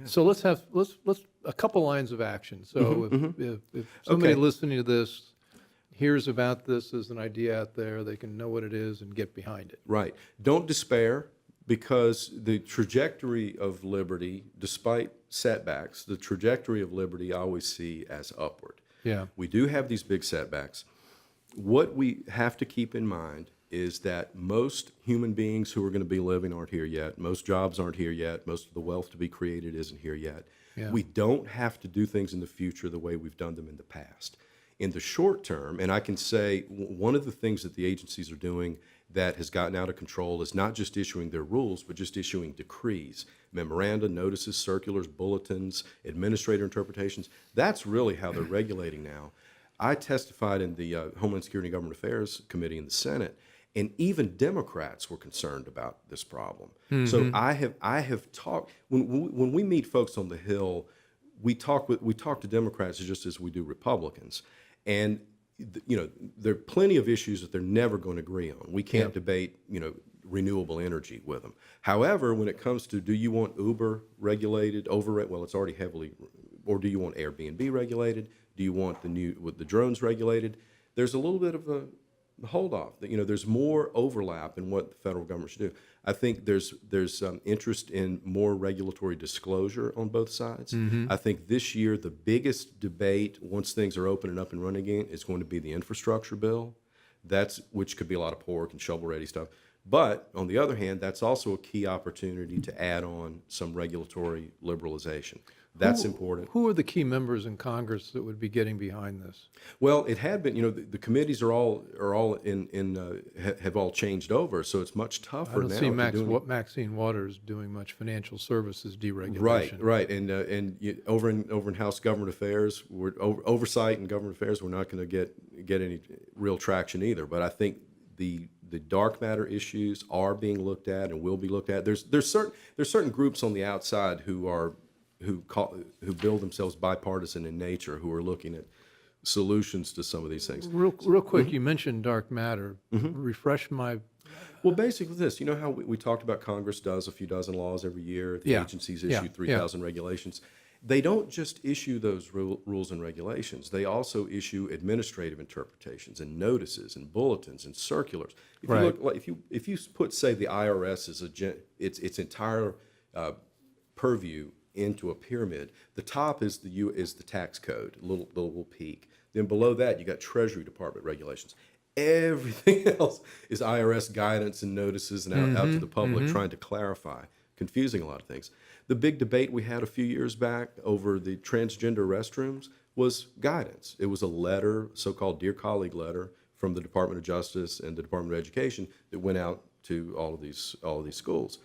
So let's a couple lines of action. So if somebody Okay. listening to this hears about this as an idea out there, they can know what it is and get behind it. Right. Don't despair, because the trajectory of liberty, despite setbacks, the trajectory of liberty I always see as upward. Yeah. We do have these big setbacks. What we have to keep in mind is that most human beings who are going to be living aren't here yet. Most jobs aren't here yet. Most of the wealth to be created isn't here yet. Yeah. We don't have to do things in the future the way we've done them in the past. In the short term, and I can say one of the things that the agencies are doing that has gotten out of control is not just issuing their rules, but just issuing decrees, memoranda, notices, circulars, bulletins, administrator interpretations. That's really how they're regulating now. I testified in the Homeland Security and Government Affairs Committee in the Senate, and even Democrats were concerned about this problem. So I have talked when we meet folks on the Hill, we talk to Democrats just as we do Republicans, and there are plenty of issues that they're never going to agree on. We can't debate renewable energy with them. However, when it comes to, do you want Uber regulated, well, it's already heavily, or do you want Airbnb regulated? Do you want the drones regulated? There's a little bit of a hold off. There's more overlap in what the federal government should do. I think there's interest in more regulatory disclosure on both sides. I think this year the biggest debate, once things are open and up and running again, is going to be the infrastructure bill. Which could be a lot of pork and shovel-ready stuff. But on the other hand, that's also a key opportunity to add on some regulatory liberalization. That's important. Who are the key members in Congress that would be getting behind this? Well, it had been. The committees have all changed over, so it's much tougher I don't now. see Maxine Waters doing much financial services deregulation. Right, and over in House Government Affairs, oversight and government affairs, we're not going to get any real traction either. But I think the dark matter issues are being looked at and will be looked at. There's certain groups on the outside who build themselves bipartisan in nature, who are looking at solutions to some of these things. Real quick, you mentioned dark matter. Refresh my. Well, basically this, how we talked about Congress does a few dozen laws every year. The agencies issue 3,000 regulations. They don't just issue those rules and regulations. They also issue administrative interpretations and notices and bulletins and circulars. If you put, say, the IRS as its entire purview into a pyramid, the top is the tax code, little peak. Then below that, you got Treasury Department regulations. Everything else is IRS guidance and notices and out to the public, trying to clarify, confusing a lot of things. The big debate we had a few years back over the transgender restrooms was guidance. It was a letter, so-called Dear Colleague letter, from the Department of Justice and the Department of Education that went out to all of these schools.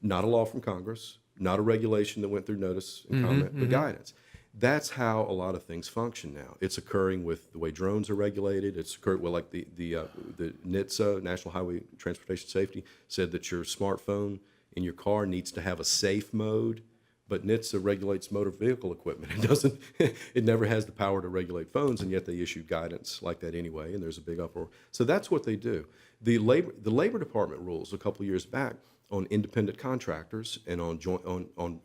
Not a law from Congress, not a regulation that went through notice and comment, but guidance. That's how a lot of things function now. It's occurring with the way drones are regulated. It's occurred, like the NHTSA, National Highway Transportation Safety, said that your smartphone in your car needs to have a safe mode, but NHTSA regulates motor vehicle equipment. It doesn't. It never has the power to regulate phones, and yet they issue guidance like that anyway. And there's a big uproar. So that's what they do. The Labor Department rules a couple of years back on independent contractors and on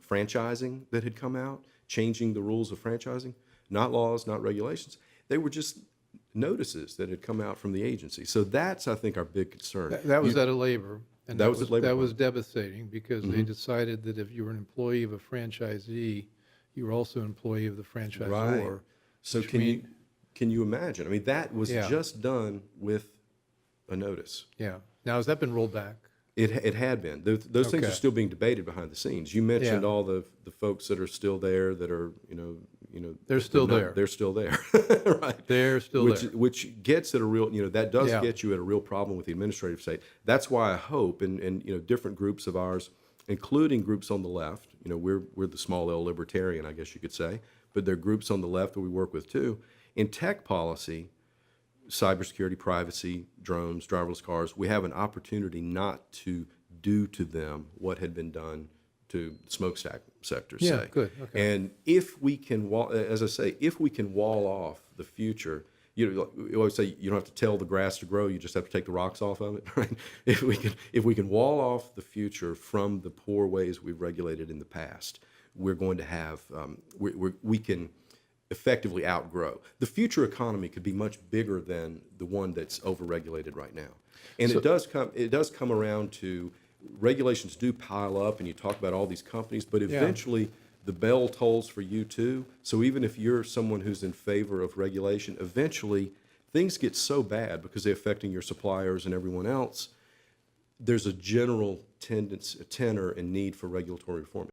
franchising that had come out, changing the rules of franchising, not laws, not regulations. They were just notices that had come out from the agency. So that's, I think, our big concern. That was out of labor. And that was at Labor. That was devastating, because they decided that if you were an employee of a franchisee, you were also an employee of the franchisor. Right. So can you imagine? I mean, that was just done with a notice. Yeah. Now, has that been rolled back? It had been. Those things are still being debated behind the scenes. You mentioned all the folks that are still there that are, they're still there. They're still there, right? They're still there. Which gets at a real, that does get you at a real problem with the administrative state. That's why I hope, and different groups of ours, including groups on the left, we're the small L libertarian, I guess you could say, but there are groups on the left that we work with too. In tech policy, cybersecurity, privacy, drones, driverless cars, we have an opportunity not to do to them what had been done to smokestack sectors, say. Good. Okay. And if we can, as I say, if we can wall off the future, you always say you don't have to tell the grass to grow, you just have to take the rocks off of it, right? If we can wall off the future from the poor ways we've regulated in the past, we're going to have, we can effectively outgrow. The future economy could be much bigger than the one that's overregulated right now. And it does come around to regulations do pile up, and you talk about all these companies, but eventually the bell tolls for you too. So even if you're someone who's in favor of regulation, eventually things get so bad because they're affecting your suppliers and everyone else, there's a general tenor and need for regulatory reform.